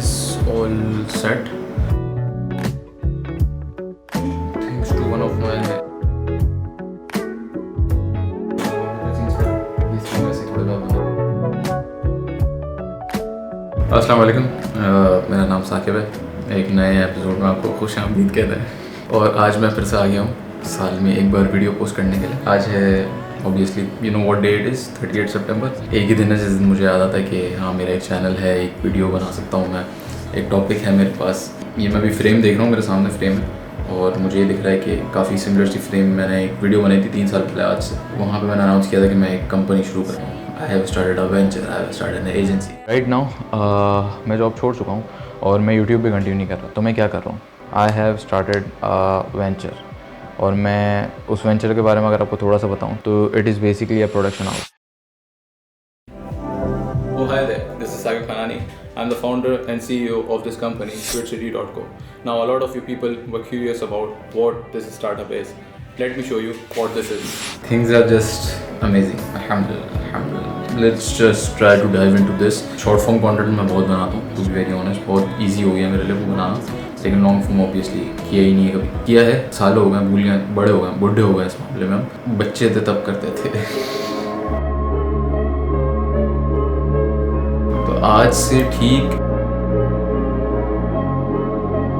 is all set thanks to one of my अस्सलाम वालेकुम। मेरा नाम साकिब है। एक नए एपिसोड में आपको खुश आमदीद कहते हैं। और आज मैं फिर से आ गया हूँ साल में एक बार वीडियो पोस्ट करने के लिए। आज है obviously you know what day it is, 38 सितंबर। एक ही दिन है जिस दिन मुझे याद आता है कि हाँ मेरा एक चैनल है, एक वीडियो बना सकता हूँ मैं, एक टॉपिक है मेरे पास। ये मैं भी फ्रेम देख रहा हूँ, मेरे सामने फ्रेम है और मुझे ये दिख रहा है कि काफ़ी सिमिलर सी फ्रेम मैंने एक वीडियो बनाई थी 3 साल पहले आज से। वहाँ पर मैंने अनाउंस किया था कि मैं एक कंपनी शुरू कर रहा हूँ। I have started a venture, I have started an agency. Right now, मैं जॉब छोड़ चुका हूँ और मैं YouTube भी कंटिन्यू नहीं कर रहा। तो मैं क्या कर रहा हूँ? I have started a venture और मैं उस वेंचर के बारे में अगर आपको थोड़ा सा बताऊँ तो it is basically a production house. Oh hi there, this is Sagar Khanani. I'm the founder and CEO of this company, QuitCity.co. Now a lot of you people were curious about what this startup is. Let me show you what this is. Things are just amazing. Alhamdulillah. Let's just try to dive into this. Short form content मैं बहुत बनाता हूँ, to be very honest. बहुत easy हो गया मेरे लिए वो बनाना, लेकिन लॉन्ग फॉर्म ऑब्वियसली किया ही नहीं है कभी। किया है, सालों हो गए, भूल गए, बड़े हो गए, बुढ़े हो गए इस मामले में। हम बच्चे थे तब करते थे। तो आज से ठीक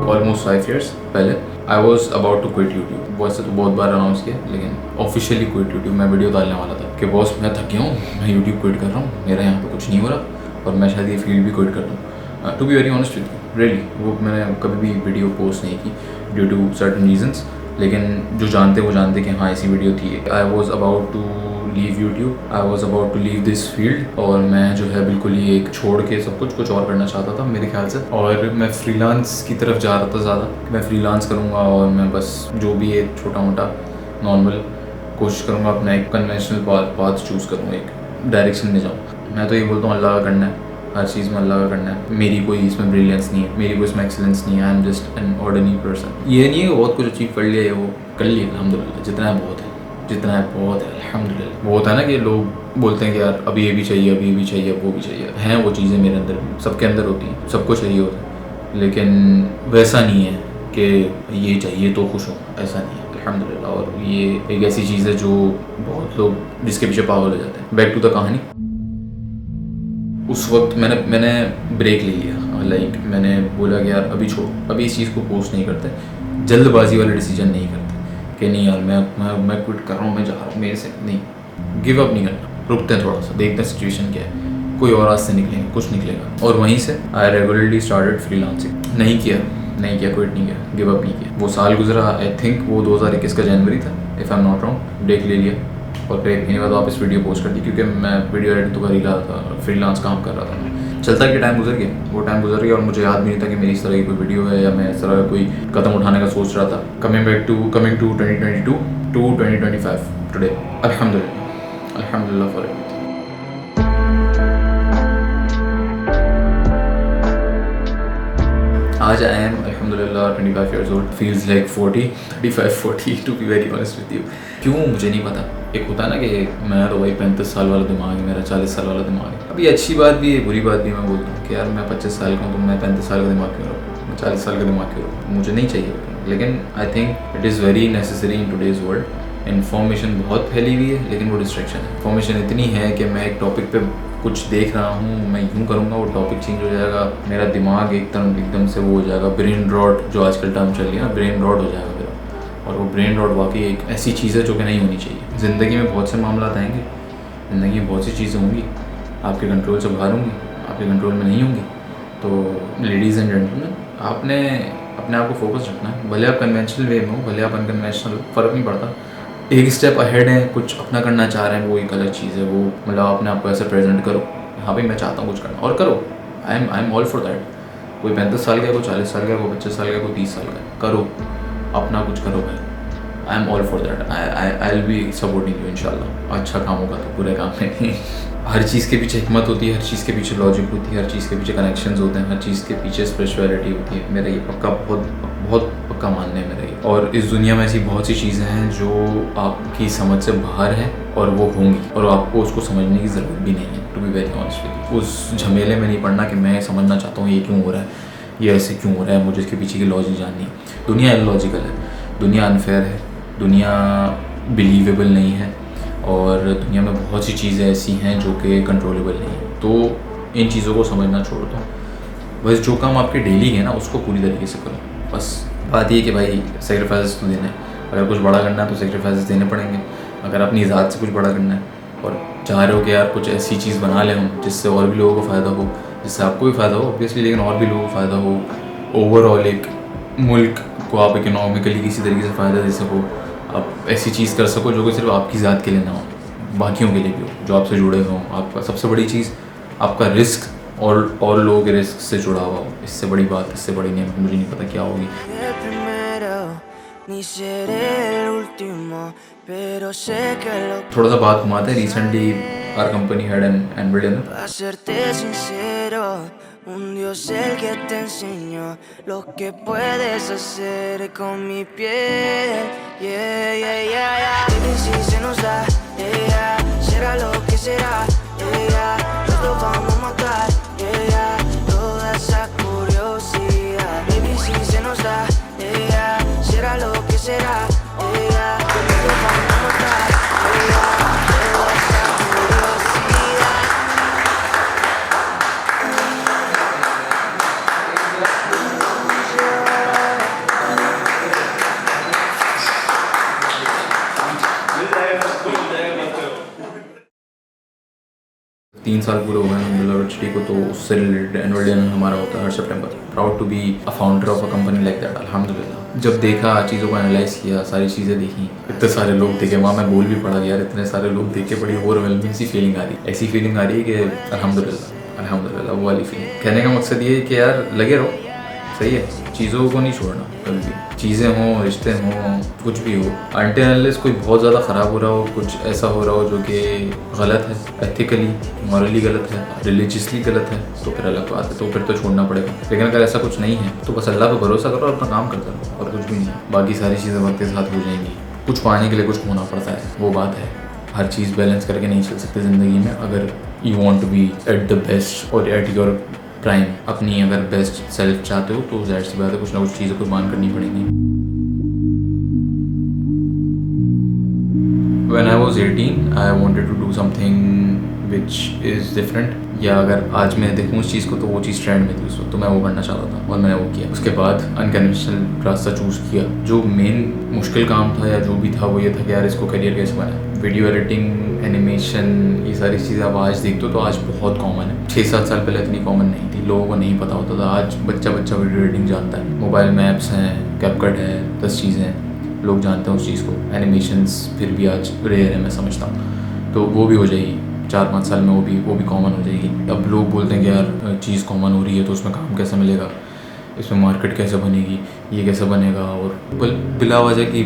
ऑलमोस्ट 5 years पहले I was about to quit YouTube. वैसे तो बहुत बार अनाउंस किया, लेकिन ऑफिशियली क्विट यूट्यूब। मैं वीडियो डालने वाला था कि बॉस मैं थक गया हूँ, मैं यूट्यूब क्विट कर रहा हूँ, मेरा यहाँ पे कुछ नहीं हो रहा और मैं शायद ये फील्ड भी क्विट कर दूँ। To be very honest with you, really वो मैंने कभी भी वीडियो पोस्ट नहीं की ड्यू टू सर्टन रीजंस, लेकिन जो जानते वो जानते कि हाँ ऐसी वीडियो थी। I was about to leave YouTube, I was about to leave this field और मैं जो है बिल्कुल ही एक छोड़ के सब कुछ और करना चाहता था मेरे ख्याल से। और मैं फ्रीलांस की तरफ जा रहा था ज़्यादा, मैं फ्रीलांस करूँगा और मैं बस जो भी एक छोटा मोटा नॉर्मल कोशिश करूँगा अपना एक कन्वेंशनल पाथ चूज़ करूँगा, एक डायरेक्शन में जाऊँ। मैं तो ये बोलता हूँ अल्लाह का करना है, हर चीज़ में अल्लाह का करना है। मेरी कोई इसमें ब्रिलियंस नहीं है, मेरी कोई इसमें एक्सीलेंस नहीं है। I am just an ordinary person. ये नहीं है कि बहुत कुछ अचीव कर लिया है, वो कर लिया अल्हम्दुलिल्लाह। जितना है बहुत है, जितना है बहुत है अल्हम्दुलिल्लाह। वो होता है ना कि लोग बोलते हैं कि यार अभी ये भी चाहिए, अभी ये भी चाहिए, वो भी चाहिए। हैं वो चीज़ें मेरे अंदर, सबके अंदर होती हैं, सबको चाहिए होता है, लेकिन वैसा नहीं है कि ये चाहिए तो खुश हो, ऐसा नहीं है अल्हम्दुलिल्लाह। और ये एक ऐसी चीज़ है जो बहुत लोग जिसके पीछे पागल हो जाते हैं। बैक टू द कहानी। उस वक्त मैंने ब्रेक ले लिया, लाइक मैंने बोला कि यार अभी छोड़ो, अभी इस चीज़ को पोस्ट नहीं करते, जल्दबाजी वाले डिसीजन नहीं करते कि नहीं यार मैं क्विट कर रहा हूँ, मैं जा रहा हूँ, मेरे से नहीं, गिव अप नहीं करना। रुकते हैं थोड़ा सा, देखते हैं सिचुएशन क्या है, कोई और रास्ते निकलेंगे, कुछ निकलेगा। और वहीं से आई रेगुलरली स्टार्टेड फ्रीलांसिंग। नहीं किया, क्विट नहीं किया, गिव अप नहीं किया। वो साल गुजरा, आई थिंक वो 2021 का जनवरी था, if I am not wrong. Break ले लिया और ब्रेक लेने के बाद वापस वीडियो पोस्ट कर दी, क्योंकि मैं वीडियो एडिट तो कर ही रहा था, फ्रीलांस काम कर रहा था। चलता कि टाइम गुजर गया, वो टाइम गुजर गया और मुझे याद भी नहीं था कि मेरी इस तरह की कोई वीडियो है या मैं इस तरह का कोई कदम उठाने का सोच रहा था। कमिंग टू 2022 टू 2025 टुडे, अल्हम्दुलिल्लाह फॉर एवरीथिंग। आज आई एम अल्हम्दुलिल्लाह 25 years old, feels like 40 to be very honest with you। क्यों मुझे नहीं पता। एक होता है ना कि मैं तो भाई 35 साल वाला दिमाग है मेरा, 40 साल वाला दिमाग है। अभी अच्छी बात भी है, बुरी बात भी। मैं बोलता हूँ कि यार मैं 25 साल का हूँ तो मैं 35 साल का दिमाग क्यों रखूँ, मैं 40 साल का दिमाग क्यों रखूँ, मुझे नहीं चाहिए। लेकिन I think it is very necessary in today's world. Information बहुत फैली हुई है, लेकिन वो डिस्ट्रैक्शन है। इन्फॉर्मेशन इतनी है कि मैं एक टॉपिक पे कुछ देख रहा हूँ, मैं यूँ करूँगा वो टॉपिक चेंज हो जाएगा, मेरा दिमाग एकदम से वो हो जाएगा, ब्रेन रॉट जो आजकल टर्म चल रही है ना, ब्रेन रॉट हो जाएगा मेरा। और वो ब्रेन रॉट वाकई एक ऐसी चीज़ है जो कि नहीं होनी चाहिए। ज़िंदगी में बहुत से मामला आएंगे, ज़िंदगी में बहुत सी चीज़ें होंगी, आपके कंट्रोल से बाहर होंगी, आपके कंट्रोल में नहीं होंगी। तो लेडीज़ एंड जेंटलमैन, आपने अपने आप को फोकस रखना है। भले आप कन्वेंशनल वे में हो, भले आप अनकन्वेंशनल, फ़र्क नहीं पड़ता। एक स्टेप अहेड है, कुछ अपना करना चाह रहे हैं, वो एक अलग चीज़ है। वो मतलब अपने आप को ऐसे प्रेजेंट करो, हाँ भाई मैं चाहता हूँ कुछ करना, और करो। I am all for that. कोई 35 साल का है, कोई 40 साल का है, कोई 25 साल का है, कोई 30 साल का है, करो अपना कुछ करो भाई। I am all for that. I will be supporting you इंशाल्लाह। अच्छा काम होगा तो पूरे काम में नहीं। हर चीज़ के पीछे हिकमत होती है, हर चीज़ के पीछे लॉजिक होती है, हर चीज़ के पीछे कनेक्शंस होते हैं, हर चीज़ के पीछे स्पिरिचुअलिटी होती है। मेरा ये पक्का बहुत पक्का मानना है मेरा ये। और इस दुनिया में ऐसी बहुत सी चीज़ें हैं जो आपकी समझ से बाहर हैं और वो होंगी, और आपको उसको समझने की ज़रूरत भी नहीं है। To be very honest with. उस झमेले में नहीं पड़ना कि मैं समझना चाहता हूँ ये क्यों हो रहा है, ये ऐसे क्यों हो रहा है, मुझे इसके पीछे की लॉजिक जाननी है। दुनिया इलॉजिकल है, दुनिया अनफेयर है, दुनिया बिलीवेबल नहीं है, और दुनिया में बहुत सी चीज़ें ऐसी हैं जो कि कंट्रोलेबल नहीं है। तो इन चीज़ों को समझना छोड़ दो, बस जो काम आपके डेली है ना उसको पूरी तरीके से करो। बस बात ये कि भाई सेक्रीफाइस तो देना है, अगर कुछ बड़ा करना है तो सेक्रीफाइस देने पड़ेंगे। अगर अपनी ज़ात से कुछ बड़ा करना है और चाह रहे हो कि यार कुछ ऐसी चीज़ बना ले हम जिससे और भी लोगों को फ़ायदा हो, जिससे आपको भी फ़ायदा हो ऑब्वियसली, लेकिन और भी लोगों को फ़ायदा हो, ओवरऑल एक मुल्क को आप इकोनॉमिकली किसी तरीके से फ़ायदा दे सको, आप ऐसी चीज़ कर सको जो कि सिर्फ आपकी ज़ात के लिए ना हो, बाकियों के लिए भी हो, जो आपसे जुड़े हों। आपका सबसे बड़ी चीज़ आपका रिस्क और लोगों के रिस्क से जुड़ा हुआ हो। इससे बड़ी बात, इससे बड़ी नेमत मुझे नहीं पता क्या होगी। थोड़ा सा बात घुमाते हैं। Recently our company had an annual dinner. Un Dios el que te enseñó lo que puedes hacer con mi piel. Yeah, yeah, yeah, yeah. Baby, si se nos da, yeah, será lo que será, yeah, nos lo vamos a matar, yeah, toda esa curiosidad. Baby, si se nos da, yeah, será lo que será, yeah, nos lo vamos a matar, yeah, toda esa curiosidad. तीन साल पूरे हो गए अलहमदिल्ला university को, तो उससे related annual dinner हमारा होता है हर सितंबर। Proud to be a founder of a company like that अल्हम्दुलिल्लाह। जब देखा, चीज़ों को एनालाइज किया, सारी चीज़ें देखी, इतने सारे लोग देखे, वहाँ मैं बोल भी पड़ा यार, इतने सारे लोग देख के बड़ी ओवरवेलमिंग सी फीलिंग आ रही है। ऐसी फीलिंग आ रही है कि अल्हम्दुलिल्लाह अल्हम्दुलिल्लाह, वो वाली फीलिंग। कहने का मकसद ये है कि यार लगे रहो, सही है, चीज़ों को नहीं छोड़ना कभी भी, चीज़ें हों, रिश्ते हों, कुछ भी हो, अनटिल अनलेस कोई बहुत ज़्यादा ख़राब हो रहा हो, कुछ ऐसा हो रहा हो जो कि गलत है, एथिकली मॉरली गलत है, रिलीजियसली गलत है, तो फिर अलग बात है, तो फिर तो छोड़ना पड़ेगा। लेकिन अगर ऐसा कुछ नहीं है तो बस अल्लाह पे भरोसा करो और अपना काम करते रहो, और कुछ भी नहीं। बाकी सारी चीज़ें वक्त के साथ हो जाएंगी। कुछ पाने के लिए कुछ होना पड़ता है, वो बात है। हर चीज़ बैलेंस करके नहीं चल सकते ज़िंदगी में। अगर you want to be at the best और एट योर प्राइम, अपनी अगर बेस्ट सेल्फ चाहते हो, तो ज़ाहिर सी बात है कुछ ना कुछ चीज़ें कुर्बान करनी पड़ेंगी। When I was 18, I wanted to do something which is different, या अगर आज मैं देखूँ उस चीज़ को तो वो चीज़ ट्रेंड में थी उस वक्त, तो मैं वो करना चाहता था और मैंने वो किया। उसके बाद अनकन्वेंशनल रास्ता चूज़ किया। जो मेन मुश्किल काम था या जो भी था वो ये था कि यार इसको करियर कैसे बनाए। वीडियो एडिटिंग, एनिमेशन, ये सारी चीज़ें आप आज देखते हो तो आज बहुत कॉमन है। 6-7 साल पहले इतनी कॉमन नहीं थी, लोगों को नहीं पता होता था। आज बच्चा वीडियो एडिटिंग जानता है। मोबाइल में ऐप्स हैं, कैपकट है, 10 चीज़ें हैं, लोग जानते हैं उस चीज़ को। एनिमेशंस फिर भी आज रेयर है, मैं समझता हूँ, तो वो भी हो जाएगी 4-5 साल में, वो भी कॉमन हो जाएगी। अब लोग बोलते हैं कि यार चीज़ कॉमन हो रही है तो उसमें काम कैसे मिलेगा, इसमें मार्केट कैसे बनेगी, ये कैसे बनेगा, और बिला वजह की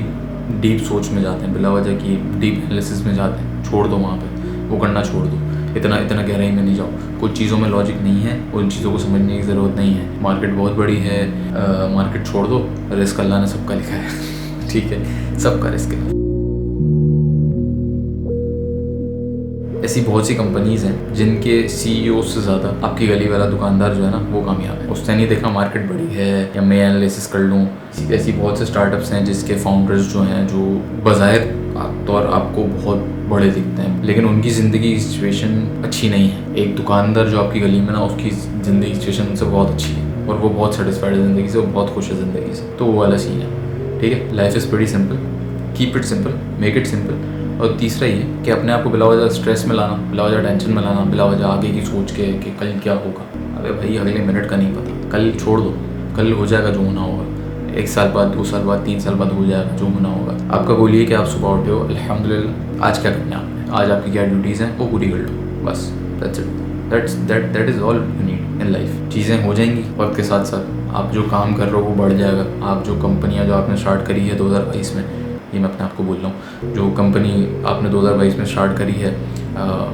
डीप सोच में जाते हैं, बिला वजह की डीप एनालिसिस में जाते हैं। छोड़ दो वहाँ पे, वो करना छोड़ दो। इतना गहराई में नहीं जाओ। कुछ चीज़ों में लॉजिक नहीं है, उन चीज़ों को समझने की ज़रूरत नहीं है। मार्केट बहुत बड़ी है, मार्केट छोड़ दो। रिस्क अल्लाह ने सबका लिखा है ठीक है, सबका रिस्क है। ऐसी बहुत सी कंपनीज़ हैं जिनके CEO से ज़्यादा आपकी गली वाला दुकानदार जो है ना वो कामयाब है। उसने नहीं देखा मार्केट बड़ी है या मैं एनालिसिस कर लूँ। ऐसी बहुत से स्टार्टअप्स हैं जिसके फाउंडर्स जो हैं, जो बज़ाहिर तौर आपको बहुत बड़े दिखते हैं, लेकिन उनकी ज़िंदगी की सिचुएशन अच्छी नहीं है। एक दुकानदार जो आपकी गली में ना, उसकी ज़िंदगी की सिचुएशन उनसे बहुत अच्छी है और वो बहुत सेटिस्फाइड है ज़िंदगी से, वो बहुत खुश है ज़िंदगी से। तो वो वाला सीन है, ठीक है। Life is very simple, keep it simple, make it simple. और तीसरा ये कि अपने आप को बिला वजह स्ट्रेस में लाना, बिला वजह टेंशन में लाना, बिला वजह आगे की सोच के कि कल क्या होगा। अरे भाई अगले मिनट का नहीं पता, कल छोड़ दो, कल हो जाएगा जो होना होगा। 1 साल बाद, 2 साल बाद, 3 साल बाद हो जाएगा जो होना होगा। आपका गोल ये कि आप सुबह उठे हो, अल्हम्दुलिल्लाह आज क्या करना है आपने, आज आपकी क्या ड्यूटीज़ हैं वो पूरी कर लो, बस that's it. That is all you need in life. चीज़ें हो जाएंगी वक्त के साथ साथ। आप जो काम कर रहे हो वो बढ़ जाएगा। आप जो कंपनियाँ जो आपने स्टार्ट करी है 2022 में, ये मैं अपने आप को बोल रहा हूँ, जो कंपनी आपने 2022 में स्टार्ट करी है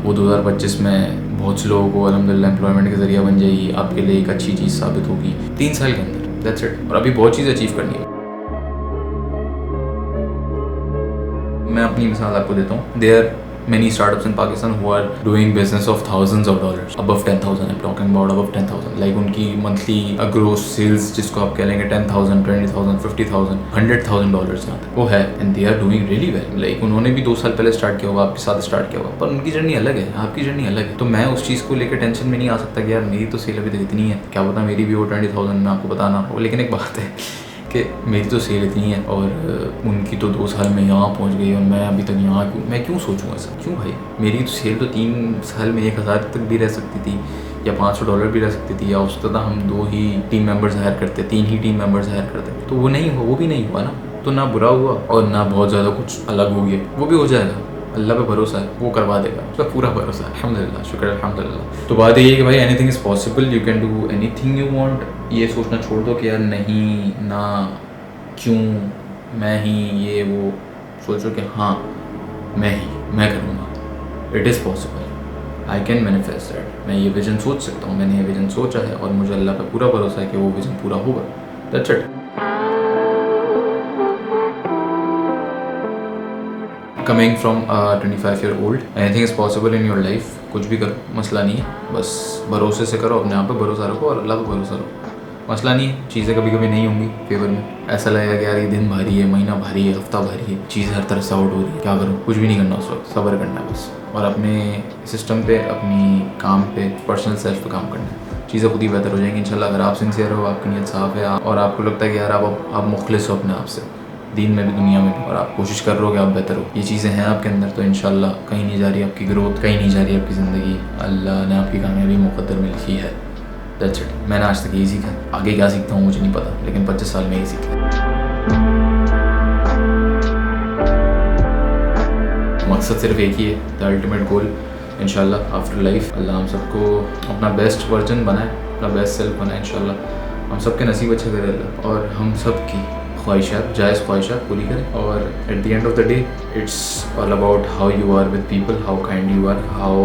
वो 2025 में बहुत से लोगों को अल्हम्दुलिल्लाह एम्प्लॉयमेंट के ज़रिया बन जाएगी। आपके लिए एक अच्छी चीज़ साबित होगी 3 साल के अंदर, दैट्स इट। और अभी बहुत चीज़ अचीव करनी है। मैं अपनी मिसाल आपको देता हूँ। There many startups in Pakistan who are doing business of thousands of dollars, above 10,000. I'm talking about above 10,000. Like उनकी monthly gross sales जिसको आप कह लेंगे 10,000, 20,000, 50,000, $100,000 वो है, and they are doing really well. Like उन्होंने भी 2 साल पहले स्टार्ट किया होगा, आपके साथ स्टार्ट किया होगा, पर उनकी जर्नी अलग है, आपकी जर्नी अलग है. तो मैं उस चीज़ को लेकर टेंशन में नहीं आ सकता कि यार मेरी तो सेल अभी तक इतनी है, क्या पता मेरी भी वो 20,000 में आपको बताना हो. लेकिन एक बात है कि मेरी तो सेल इतनी है और उनकी तो 2 साल में यहाँ पहुँच गई और मैं अभी तक यहाँ क्यों, मैं क्यों सोचूँ ऐसा, क्यों भाई. मेरी तो सेल तो 3 साल में 1,000 तक भी रह सकती थी या $500 भी रह सकती थी, या उसके बाद हम 2 ही टीम मेंबर्स हायर करते, 3 ही टीम मेंबर्स हायर करते. तो वो नहीं हुआ, वो भी नहीं हुआ ना. तो ना बुरा हुआ और ना बहुत ज़्यादा कुछ अलग हो गया. वो भी हो जाएगा, अल्लाह पे भरोसा है, वो करवा देगा, उसका पूरा भरोसा है. अल्हम्दुलिल्लाह, शुक्र अल्हम्दुलिल्लाह. तो बात ये है कि भाई anything is possible, you can do anything you want. ये सोचना छोड़ दो कि यार नहीं ना, क्यों, मैं ही, ये वो. सोचो कि हाँ मैं करूँगा. It is possible, I can manifest that. मैं ये विजन सोच सकता हूँ, मैंने ये विजन सोचा है और मुझे अल्लाह पे पूरा भरोसा है कि वो विजन पूरा होगा. That's it. Coming from 25-year-old, anything is possible in your life. कुछ भी करो, मसला नहीं है, बस भरोसे से करो, अपने आप पे भरोसा रखो और अल्लाह पे भरोसा रखो. मसला नहीं है, चीज़ें कभी कभी नहीं होंगी फेवर में. ऐसा लगेगा कि यार ये दिन भारी है, महीना भारी है, हफ्ता भारी है, चीज़ें हर तरफ से आउट हो रही है, क्या करूँ. कुछ भी नहीं करना उस वक्त, सब्र करना है बस, और अपने सिस्टम पे, अपनी काम पे, पर्सनल सेल्फ पे काम करना है. चीज़ें खुद ही बेहतर हो जाएंगी इंशाल्लाह. अगर आप सिंसियर हो, आपकी नीयत साफ़ है और आपको लगता है कि यार आप मुखलिस हो अपने आप से, दीन में भी दुनिया में भी, और आप कोशिश कर रहे हो कि आप बेहतर हो, ये चीज़ें हैं आपके अंदर, तो इंशाल्लाह कहीं नहीं जा रही आपकी ग्रोथ, कहीं नहीं जा रही आपकी ज़िंदगी. अल्लाह ने आपकी कामयाबी मुक़द्दर में लिखी है. That's it. मैंने आज तक यही सीखा, आगे क्या सीखता हूँ मुझे नहीं पता, लेकिन 25 साल में यही सीखा. मकसद सिर्फ एक ही है, द अल्टीमेट गोल. इंशाल्लाह आफ्टर लाइफ अल्लाह हम सबको अपना बेस्ट वर्जन बनाए, अपना बेस्ट सेल्फ बनाए. इंशाल्लाह हम सबके नसीब अच्छे करे अल्लाह, और हम सब की ख्वाहिशात, जायज़ ख्वाहिशात पूरी करें. और at the end of the day it's all about how you are with people, how kind you are, how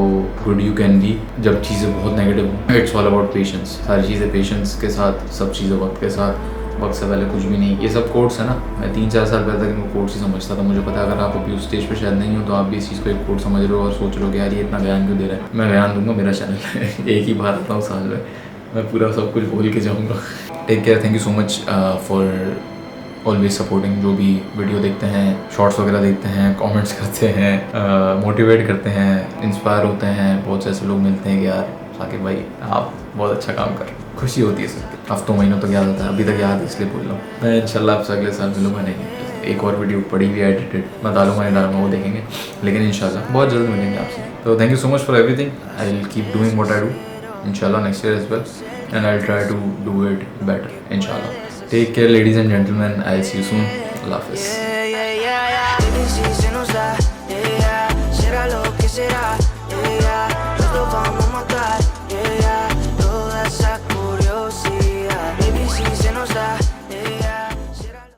good you can be. जब चीज़ें बहुत नेगेटिव हों, इट्स ऑल अबाउट पेशेंस. सारी चीज़ें पेशेंस के साथ, सब चीज़ें वक्त के साथ, वक्त से पहले कुछ भी नहीं. ये सब कोट्स है ना, मैं 3-4 साल पहले तक इनको कोट्स ही समझता था. मुझे पता है अगर आप अभी उस स्टेज पे शायद नहीं हो तो आप भी इस चीज़ को एक कोट समझ रहे हो और सोच रहे हो कि यार ये इतना बयान क्यों दे रहा है. मैं बयान दूंगा, मेरा चैनल है, एक ही बार आता हूँ साल में, मैं पूरा सब कुछ बोल के जाऊँगा. Take care, thank you so much for always supporting. जो भी वीडियो देखते हैं, शॉर्ट्स वगैरह देखते हैं, कमेंट्स करते हैं, मोटिवेट करते हैं, इंस्पायर होते हैं. बहुत से ऐसे लोग मिलते हैं कि यार साकिब भाई आप बहुत अच्छा काम कर रहे हो. खुशी होती है सर. हफ्तों महीनों तक याद आता है, अभी तक याद है इसलिए बोल रहा हूँ. मैं इंशाल्लाह आपसे अगले साल मिलूँगा. नहीं, एक और वीडियो पड़ी हुई है एडिटेड, मैं डालूंगा नहीं डालूंगा वो देखेंगे, लेकिन इंशाल्लाह बहुत जल्द मिलेंगे आपसे. तो thank you so much for everything. I will keep doing what I do इंशाल्लाह next year as well, and I will try to do it better इंशाल्लाह. Take care, ladies and gentlemen. I'll see you soon. Allah Hafiz. Yeah, yeah, yeah, yeah. Baby, si se nos da, yeah, yeah. Será lo que será.